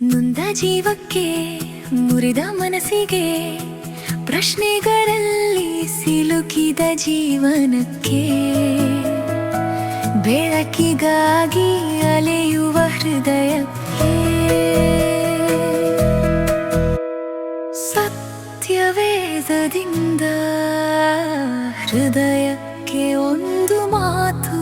ನೊಂದ ಜೀವಕ್ಕೆ ಮುರಿದ ಮನಸ್ಸಿಗೆ ಪ್ರಶ್ನೆಗಳಲ್ಲಿ ಸಿಲುಕಿದ ಜೀವನಕ್ಕೆ ಬೆಳಕಿಗಾಗಿ ಅಲೆಯುವ ಹೃದಯಕ್ಕೆ ಸತ್ಯವೇದದಿಂದ ಹೃದಯಕ್ಕೆ ಒಂದು ಮಾತು.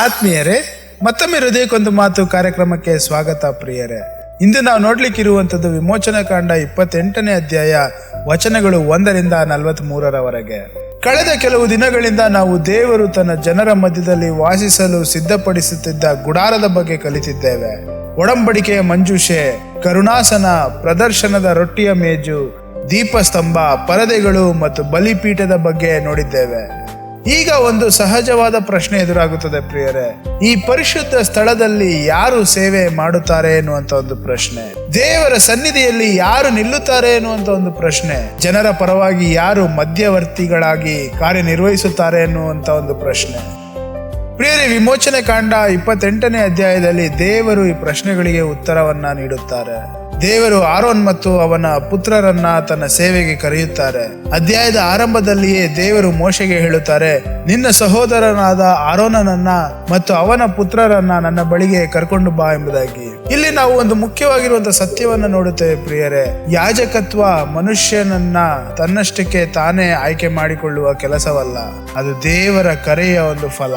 ಆತ್ಮೀಯರೇ, ಮತ್ತೊಮ್ಮೆ ಹೃದಯಕ್ಕೊಂದು ಮಾತು ಕಾರ್ಯಕ್ರಮಕ್ಕೆ ಸ್ವಾಗತ. ಪ್ರಿಯರೇ, ಇಂದು ನಾವು ನೋಡ್ಲಿಕ್ಕಿರುವಂಥದ್ದು ವಿಮೋಚನಾ ಕಾಂಡ 28ನೇ ಅಧ್ಯಾಯ, ವಚನಗಳು 1ರಿಂದ 43ರವರೆಗೆ. ಕಳೆದ ಕೆಲವು ದಿನಗಳಿಂದ ನಾವು ದೇವರು ತನ್ನ ಜನರ ಮಧ್ಯದಲ್ಲಿ ವಾಸಿಸಲು ಸಿದ್ಧಪಡಿಸುತ್ತಿದ್ದ ಗುಡಾರದ ಬಗ್ಗೆ ಕಲಿತಿದ್ದೇವೆ. ಒಡಂಬಡಿಕೆಯ ಮಂಜೂಷೆ, ಕರುಣಾಸನ, ಪ್ರದರ್ಶನದ ರೊಟ್ಟಿಯ ಮೇಜು, ದೀಪಸ್ತಂಭ, ಪರದೆಗಳು ಮತ್ತು ಬಲಿಪೀಠದ ಬಗ್ಗೆ ನೋಡಿದ್ದೇವೆ. ಈಗ ಒಂದು ಸಹಜವಾದ ಪ್ರಶ್ನೆ ಎದುರಾಗುತ್ತದೆ ಪ್ರಿಯರೇ. ಈ ಪರಿಶುದ್ಧ ಸ್ಥಳದಲ್ಲಿ ಯಾರು ಸೇವೆ ಮಾಡುತ್ತಾರೆ ಎನ್ನುವಂತ ಒಂದು ಪ್ರಶ್ನೆ, ದೇವರ ಸನ್ನಿಧಿಯಲ್ಲಿ ಯಾರು ನಿಲ್ಲುತ್ತಾರೆ ಎನ್ನುವಂತ ಒಂದು ಪ್ರಶ್ನೆ, ಜನರ ಪರವಾಗಿ ಯಾರು ಮಧ್ಯವರ್ತಿಗಳಾಗಿ ಕಾರ್ಯನಿರ್ವಹಿಸುತ್ತಾರೆ ಎನ್ನುವಂತ ಒಂದು ಪ್ರಶ್ನೆ. ಪ್ರಿಯರೇ, ವಿಮೋಚನೆ ಕಾಂಡ 28ನೇ ಅಧ್ಯಾಯದಲ್ಲಿ ದೇವರು ಈ ಪ್ರಶ್ನೆಗಳಿಗೆ ಉತ್ತರವನ್ನ ನೀಡುತ್ತಾರೆ. ದೇವರು ಆರೋನ್ ಮತ್ತು ಅವನ ಪುತ್ರರನ್ನ ತನ್ನ ಸೇವೆಗೆ ಕರೆಯುತ್ತಾರೆ. ಅಧ್ಯಾಯದ ಆರಂಭದಲ್ಲಿಯೇ ದೇವರು ಮೋಶೆಗೆ ಹೇಳುತ್ತಾರೆ, ನಿನ್ನ ಸಹೋದರನಾದ ಆರೋನನನ್ನ ಮತ್ತು ಅವನ ಪುತ್ರರನ್ನ ನನ್ನ ಬಳಿಗೆ ಕರ್ಕೊಂಡು ಬಾ ಎಂಬುದಾಗಿ. ಇಲ್ಲಿ ನಾವು ಒಂದು ಮುಖ್ಯವಾಗಿರುವಂತಹ ಸತ್ಯವನ್ನ ನೋಡುತ್ತೇವೆ ಪ್ರಿಯರೇ. ಯಾಜಕತ್ವ ಮನುಷ್ಯನನ್ನ ತನ್ನಷ್ಟಕ್ಕೆ ತಾನೇ ಆಯ್ಕೆ ಮಾಡಿಕೊಳ್ಳುವ ಕೆಲಸವಲ್ಲ, ಅದು ದೇವರ ಕರೆಯ ಒಂದು ಫಲ.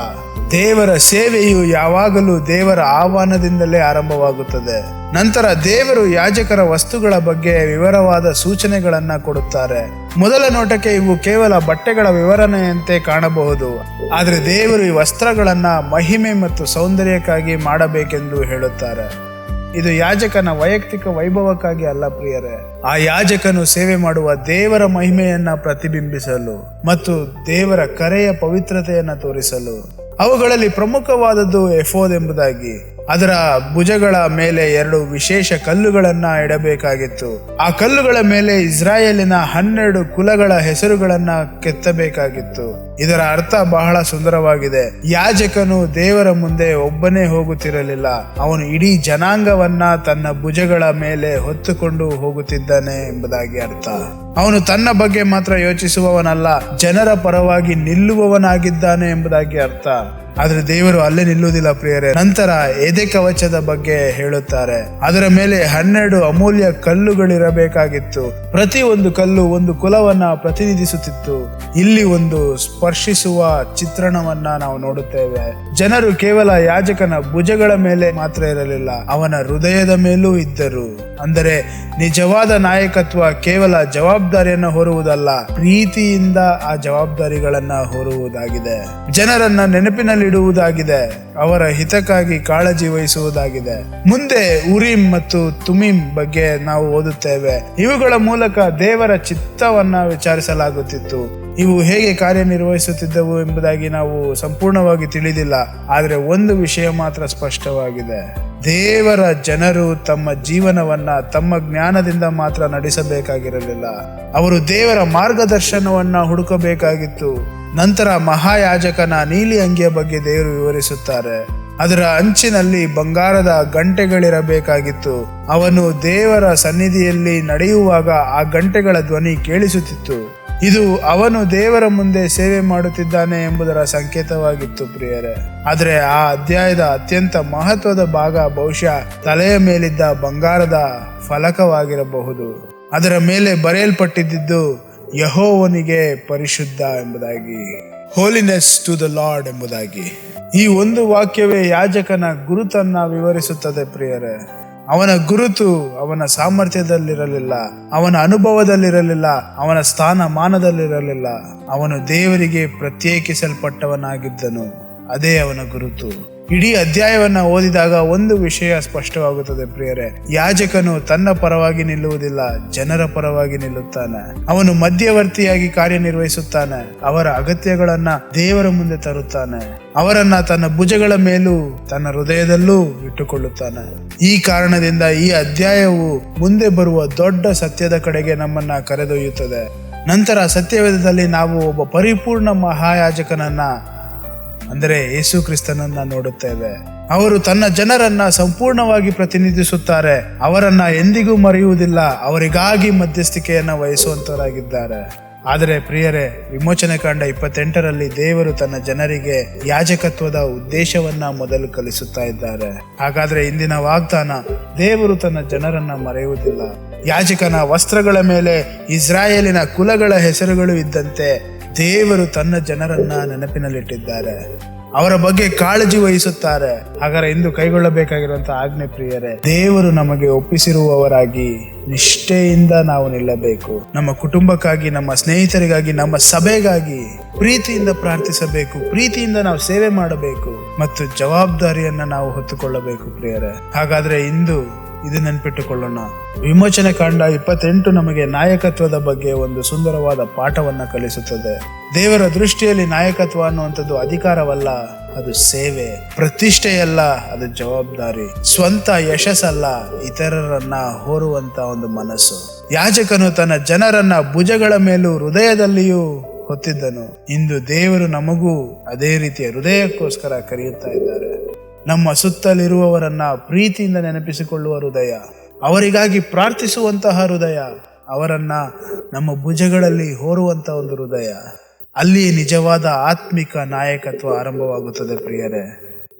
ದೇವರ ಸೇವೆಯು ಯಾವಾಗಲೂ ದೇವರ ಆಹ್ವಾನದಿಂದಲೇ ಆರಂಭವಾಗುತ್ತದೆ. ನಂತರ ದೇವರು ಯಾಜಕರ ವಸ್ತುಗಳ ಬಗ್ಗೆ ವಿವರವಾದ ಸೂಚನೆಗಳನ್ನ ಕೊಡುತ್ತಾರೆ. ಮೊದಲ ನೋಟಕ್ಕೆ ಇವು ಕೇವಲ ಬಟ್ಟೆಗಳ ವಿವರಣೆಯಂತೆ ಕಾಣಬಹುದು, ಆದರೆ ದೇವರು ಈ ವಸ್ತ್ರಗಳನ್ನ ಮಹಿಮೆ ಮತ್ತು ಸೌಂದರ್ಯಕ್ಕಾಗಿ ಮಾಡಬೇಕೆಂದು ಹೇಳುತ್ತಾರೆ. ಇದು ಯಾಜಕನ ವೈಯಕ್ತಿಕ ವೈಭವಕ್ಕಾಗಿ ಅಲ್ಲ ಪ್ರಿಯರೇ. ಆ ಯಾಜಕನು ಸೇವೆ ಮಾಡುವ ದೇವರ ಮಹಿಮೆಯನ್ನ ಪ್ರತಿಬಿಂಬಿಸಲು ಮತ್ತು ದೇವರ ಕರೆಯ ಪವಿತ್ರತೆಯನ್ನ ತೋರಿಸಲು. ಅವುಗಳಲ್ಲಿ ಪ್ರಮುಖವಾದದ್ದು ಎಫೋದ್ ಎಂಬುದಾಗಿ. ಅದರ ಭುಜಗಳ ಮೇಲೆ 2 ವಿಶೇಷ ಕಲ್ಲುಗಳನ್ನ ಇಡಬೇಕಾಗಿತ್ತು. ಆ ಕಲ್ಲುಗಳ ಮೇಲೆ ಇಸ್ರಾಯೇಲಿನ 12 ಕುಲಗಳ ಹೆಸರುಗಳನ್ನ ಕೆತ್ತಬೇಕಾಗಿತ್ತು. ಇದರ ಅರ್ಥ ಬಹಳ ಸುಂದರವಾಗಿದೆ. ಯಾಜಕನು ದೇವರ ಮುಂದೆ ಒಬ್ಬನೇ ಹೋಗುತ್ತಿರಲಿಲ್ಲ, ಅವನು ಇಡೀ ಜನಾಂಗವನ್ನ ತನ್ನ ಭುಜಗಳ ಮೇಲೆ ಹೊತ್ತುಕೊಂಡು ಹೋಗುತ್ತಿದ್ದಾನೆ ಎಂಬುದಾಗಿ ಅರ್ಥ. ಅವನು ತನ್ನ ಬಗ್ಗೆ ಮಾತ್ರ ಯೋಚಿಸುವವನಲ್ಲ, ಜನರ ಪರವಾಗಿ ನಿಲ್ಲುವವನಾಗಿದ್ದಾನೆ ಎಂಬುದಾಗಿ ಅರ್ಥ. ಆದ್ರೆ ದೇವರು ಅಲ್ಲೇ ನಿಲ್ಲುವುದಿಲ್ಲ ಪ್ರಿಯರೇ. ನಂತರ ಎದೆ ಕವಚದ ಬಗ್ಗೆ ಹೇಳುತ್ತಾರೆ. ಅದರ ಮೇಲೆ 12 ಅಮೂಲ್ಯ ಕಲ್ಲುಗಳಿರಬೇಕಾಗಿತ್ತು. ಪ್ರತಿ ಒಂದು ಕಲ್ಲು ಒಂದು ಕುಲವನ್ನ ಪ್ರತಿನಿಧಿಸುತ್ತಿತ್ತು. ಇಲ್ಲಿ ಒಂದು ಸ್ಪರ್ಶಿಸುವ ಚಿತ್ರಣವನ್ನ ನಾವು ನೋಡುತ್ತೇವೆ. ಜನರು ಕೇವಲ ಯಾಜಕನ ಭುಜಗಳ ಮೇಲೆ ಮಾತ್ರ ಇರಲಿಲ್ಲ, ಅವನ ಹೃದಯದ ಮೇಲೂ ಇದ್ದರು. ಅಂದರೆ ನಿಜವಾದ ನಾಯಕತ್ವ ಕೇವಲ ಜವಾಬ್ದಾರಿಯನ್ನು ಹೊರುವುದಲ್ಲ, ಪ್ರೀತಿಯಿಂದ ಆ ಜವಾಬ್ದಾರಿಗಳನ್ನ ಹೊರುವುದಾಗಿದೆ. ಜನರನ್ನ ನೆನಪಿನಲ್ಲಿಡುವುದಾಗಿದೆ, ಅವರ ಹಿತಕ್ಕಾಗಿ ಕಾಳಜಿ ವಹಿಸುವುದಾಗಿದೆ. ಮುಂದೆ ಉರೀಮ್ ಮತ್ತು ತುಮೀಮ್ ಬಗ್ಗೆ ನಾವು ಓದುತ್ತೇವೆ. ಇವುಗಳ ಮೂಲಕ ದೇವರ ಚಿತ್ತವನ್ನ ವಿಚಾರಿಸಲಾಗುತ್ತಿತ್ತು. ಇವು ಹೇಗೆ ಕಾರ್ಯನಿರ್ವಹಿಸುತ್ತಿದ್ದವು ಎಂಬುದಾಗಿ ನಾವು ಸಂಪೂರ್ಣವಾಗಿ ತಿಳಿದಿಲ್ಲ, ಆದರೆ ಒಂದು ವಿಷಯ ಮಾತ್ರ ಸ್ಪಷ್ಟವಾಗಿದೆ. ದೇವರ ಜನರು ತಮ್ಮ ಜೀವನವನ್ನ ತಮ್ಮ ಜ್ಞಾನದಿಂದ ಮಾತ್ರ ನಡೆಸಬೇಕಾಗಿರಲಿಲ್ಲ, ಅವರು ದೇವರ ಮಾರ್ಗದರ್ಶನವನ್ನ ಹುಡುಕಬೇಕಾಗಿತ್ತು. ನಂತರ ಮಹಾಯಾಜಕನ ನೀಲಿ ಅಂಗಿಯ ಬಗ್ಗೆ ದೇವರು ವಿವರಿಸುತ್ತಾರೆ. ಅದರ ಅಂಚಿನಲ್ಲಿ ಬಂಗಾರದ ಗಂಟೆಗಳಿರಬೇಕಾಗಿತ್ತು. ಅವನು ದೇವರ ಸನ್ನಿಧಿಯಲ್ಲಿ ನಡೆಯುವಾಗ ಆ ಗಂಟೆಗಳ ಧ್ವನಿ ಕೇಳಿಸುತ್ತಿತ್ತು. ಇದು ಅವನು ದೇವರ ಮುಂದೆ ಸೇವೆ ಮಾಡುತ್ತಿದ್ದಾನೆ ಎಂಬುದರ ಸಂಕೇತವಾಗಿತ್ತು ಪ್ರಿಯರೇ. ಆದರೆ ಆ ಅಧ್ಯಾಯದ ಅತ್ಯಂತ ಮಹತ್ವದ ಭಾಗ ಬಹುಶಃ ತಲೆಯ ಮೇಲಿದ್ದ ಬಂಗಾರದ ಫಲಕವಾಗಿರಬಹುದು. ಅದರ ಮೇಲೆ ಬರೆಯಲ್ಪಟ್ಟಿದ್ದು ಯೆಹೋವನಿಗೆ ಪರಿಶುದ್ಧ ಎಂಬುದಾಗಿ, ಹೋಲಿನೆಸ್ ಟು ದ ಲಾರ್ಡ್ ಎಂಬುದಾಗಿ. ಈ ಒಂದು ವಾಕ್ಯವೇ ಯಾಜಕನ ಗುರುತನ್ನ ವಿವರಿಸುತ್ತದೆ ಪ್ರಿಯರೇ. ಅವನ ಗುರುತು ಅವನ ಸಾಮರ್ಥ್ಯದಲ್ಲಿರಲಿಲ್ಲ, ಅವನ ಅನುಭವದಲ್ಲಿರಲಿಲ್ಲ, ಅವನ ಸ್ಥಾನಮಾನದಲ್ಲಿರಲಿಲ್ಲ. ಅವನು ದೇವರಿಗೆ ಪ್ರತ್ಯೇಕಿಸಲ್ಪಟ್ಟವನಾಗಿದ್ದನು, ಅದೇ ಅವನ ಗುರುತು. ಇಡೀ ಅಧ್ಯಾಯವನ್ನ ಓದಿದಾಗ ಒಂದು ವಿಷಯ ಸ್ಪಷ್ಟವಾಗುತ್ತದೆ ಪ್ರಿಯರೇ. ಯಾಜಕನು ತನ್ನ ಪರವಾಗಿ ನಿಲ್ಲುವುದಿಲ್ಲ, ಜನರ ಪರವಾಗಿ ನಿಲ್ಲುತ್ತಾನೆ. ಅವನು ಮಧ್ಯವರ್ತಿಯಾಗಿ ಕಾರ್ಯನಿರ್ವಹಿಸುತ್ತಾನೆ, ಅವರ ಅಗತ್ಯಗಳನ್ನ ದೇವರ ಮುಂದೆ ತರುತ್ತಾನೆ, ಅವರನ್ನ ತನ್ನ ಭುಜಗಳ ಮೇಲೂ ತನ್ನ ಹೃದಯದಲ್ಲೂ ಇಟ್ಟುಕೊಳ್ಳುತ್ತಾನೆ. ಈ ಕಾರಣದಿಂದ ಈ ಅಧ್ಯಾಯವು ಮುಂದೆ ಬರುವ ದೊಡ್ಡ ಸತ್ಯದ ಕಡೆಗೆ ನಮ್ಮನ್ನ ಕರೆದೊಯ್ಯುತ್ತದೆ. ನಂತರ ಸತ್ಯವೇದದಲ್ಲಿ ನಾವು ಒಬ್ಬ ಪರಿಪೂರ್ಣ ಮಹಾಯಾಜಕನನ್ನ ಅಂದರೆ ಯೇಸು ಕ್ರಿಸ್ತನನ್ನ ನೋಡುತ್ತೇವೆ. ಅವರು ತನ್ನ ಜನರನ್ನ ಸಂಪೂರ್ಣವಾಗಿ ಪ್ರತಿನಿಧಿಸುತ್ತಾರೆ. ಅವರನ್ನ ಎಂದಿಗೂ ಮರೆಯುವುದಿಲ್ಲ. ಅವರಿಗಾಗಿ ಮಧ್ಯಸ್ಥಿಕೆಯನ್ನ ವಹಿಸುವಂತವರಾಗಿದ್ದಾರೆ. ಆದರೆ ಪ್ರಿಯರೇ, ವಿಮೋಚನೆ ಕಾಂಡ 28ರಲ್ಲಿ ದೇವರು ತನ್ನ ಜನರಿಗೆ ಯಾಜಕತ್ವದ ಉದ್ದೇಶವನ್ನ ಮೊದಲು ಕಲಿಸುತ್ತಾ ಇದ್ದಾರೆ. ಹಾಗಾದ್ರೆ ಇಂದಿನ ವಾಗ್ದಾನ, ದೇವರು ತನ್ನ ಜನರನ್ನ ಮರೆಯುವುದಿಲ್ಲ. ಯಾಜಕನ ವಸ್ತ್ರಗಳ ಮೇಲೆ ಇಸ್ರಾಯೇಲಿನ ಕುಲಗಳ ಹೆಸರುಗಳು ಇದ್ದಂತೆ ದೇವರು ತನ್ನ ಜನರನ್ನ ನೆನಪಿನಲ್ಲಿಟ್ಟಿದ್ದಾರೆ. ಅವರ ಬಗ್ಗೆ ಕಾಳಜಿ ವಹಿಸುತ್ತಾರೆ. ಹಾಗಾದ್ರೆ ಇಂದು ಕೈಗೊಳ್ಳಬೇಕಾಗಿರುವಂತಹ ಆಜ್ಞೆ ಪ್ರಿಯರೇ, ದೇವರು ನಮಗೆ ಒಪ್ಪಿಸಿರುವವರಾಗಿ ನಿಷ್ಠೆಯಿಂದ ನಾವು ನಿಲ್ಲಬೇಕು. ನಮ್ಮ ಕುಟುಂಬಕ್ಕಾಗಿ, ನಮ್ಮ ಸ್ನೇಹಿತರಿಗಾಗಿ, ನಮ್ಮ ಸಭೆಗಾಗಿ ಪ್ರೀತಿಯಿಂದ ಪ್ರಾರ್ಥಿಸಬೇಕು. ಪ್ರೀತಿಯಿಂದ ನಾವು ಸೇವೆ ಮಾಡಬೇಕು ಮತ್ತು ಜವಾಬ್ದಾರಿಯನ್ನ ನಾವು ಹೊತ್ತುಕೊಳ್ಳಬೇಕು ಪ್ರಿಯರೇ. ಹಾಗಾದ್ರೆ ಇಂದು ಇದು ನೆನಪಿಟ್ಟುಕೊಳ್ಳೋಣ. ವಿಮೋಚನೆ ಕಾಂಡ 28 ನಮಗೆ ನಾಯಕತ್ವದ ಬಗ್ಗೆ ಒಂದು ಸುಂದರವಾದ ಪಾಠವನ್ನ ಕಲಿಸುತ್ತದೆ. ದೇವರ ದೃಷ್ಟಿಯಲ್ಲಿ ನಾಯಕತ್ವ ಅನ್ನುವಂಥದ್ದು ಅಧಿಕಾರವಲ್ಲ, ಅದು ಸೇವೆ. ಪ್ರತಿಷ್ಠೆಯಲ್ಲ, ಅದು ಜವಾಬ್ದಾರಿ. ಸ್ವಂತ ಯಶಸ್ಸಲ್ಲ, ಇತರರನ್ನ ಹೊರುವಂತ ಒಂದು ಮನಸ್ಸು. ಯಾಜಕನು ತನ್ನ ಜನರನ್ನ ಭುಜಗಳ ಮೇಲೂ ಹೃದಯದಲ್ಲಿಯೂ ಹೊತ್ತಿದ್ದನು. ಇಂದು ದೇವರು ನಮಗೂ ಅದೇ ರೀತಿಯ ಹೃದಯಕ್ಕೋಸ್ಕರ ಕರೆಯುತ್ತಾ ಇದ್ದಾರೆ. ನಮ್ಮ ಸುತ್ತಲಿರುವವರನ್ನ ಪ್ರೀತಿಯಿಂದ ನೆನಪಿಸಿಕೊಳ್ಳುವ ಹೃದಯ, ಅವರಿಗಾಗಿ ಪ್ರಾರ್ಥಿಸುವಂತಹ ಹೃದಯ, ಅವರನ್ನ ನಮ್ಮ ಭುಜಗಳಲ್ಲಿ ಹೊರುವಂತಹ ಒಂದು ಹೃದಯ. ಅಲ್ಲಿ ನಿಜವಾದ ಆತ್ಮಿಕ ನಾಯಕತ್ವ ಆರಂಭವಾಗುತ್ತದೆ ಪ್ರಿಯರೇ.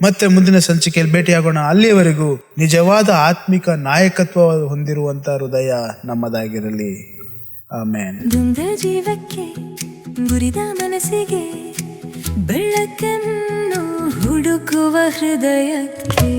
ಮತ್ತೆ ಮುಂದಿನ ಸಂಚಿಕೆಯಲ್ಲಿ ಭೇಟಿಯಾಗೋಣ. ಅಲ್ಲಿಯವರೆಗೂ ನಿಜವಾದ ಆತ್ಮಿಕ ನಾಯಕತ್ವ ಹೊಂದಿರುವಂತಹ ಹೃದಯ ನಮ್ಮದಾಗಿರಲಿ. ಆಮೇನ್. ದುಂದ ಜೀವಕ್ಕೆ, ಮುರಿದ ಮನಸ್ಸಿಗೆ ಬೆಳಕನ್ನು ಹುಡುಕುವ ಹೃದಯಕ್ಕೆ